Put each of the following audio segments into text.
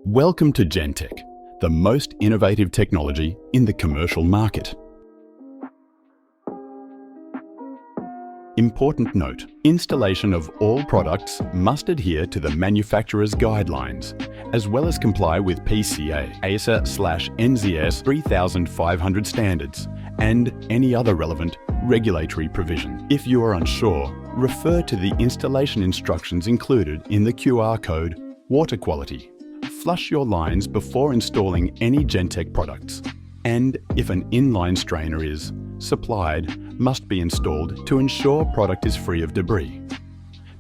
Welcome to Gentec, the most innovative technology in the commercial market. Important note: installation of all products must adhere to the manufacturer's guidelines, as well as comply with PCA, ASA/NZS 3500 standards, and any other relevant regulatory provision. If you are unsure, refer to the installation instructions included in the QR code Water Quality. Flush your lines before installing any Gentec products, and if an inline strainer is supplied, must be installed to ensure product is free of debris.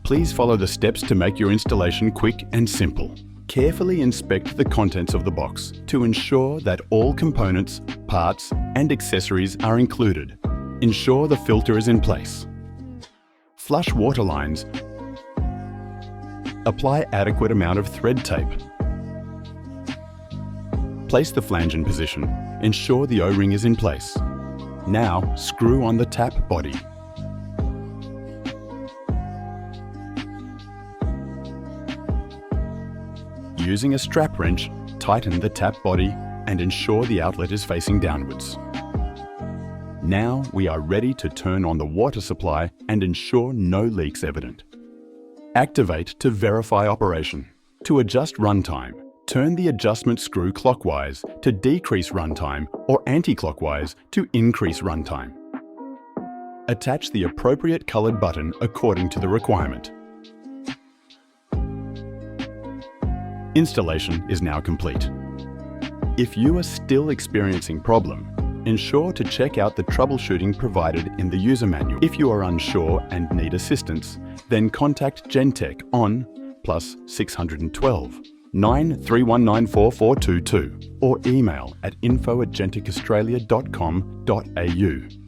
Please follow the steps to make your installation quick and simple. Carefully inspect the contents of the box to ensure that all components, parts, and accessories are included. Ensure the filter is in place. Flush water lines. Apply adequate amount of thread tape. Place the flange in position. Ensure the O-ring is in place. Now, screw on the tap body. Using a strap wrench, tighten the tap body and ensure the outlet is facing downwards. Now we are ready to turn on the water supply and ensure no leaks evident. Activate to verify operation. To adjust runtime, turn the adjustment screw clockwise to decrease runtime or anti-clockwise to increase runtime. Attach the appropriate colored button according to the requirement. Installation is now complete. If you are still experiencing problem, ensure to check out the troubleshooting provided in the user manual. If you are unsure and need assistance, then contact Gentec on +612 931944422 or email at info@gentecaustralia.com.au.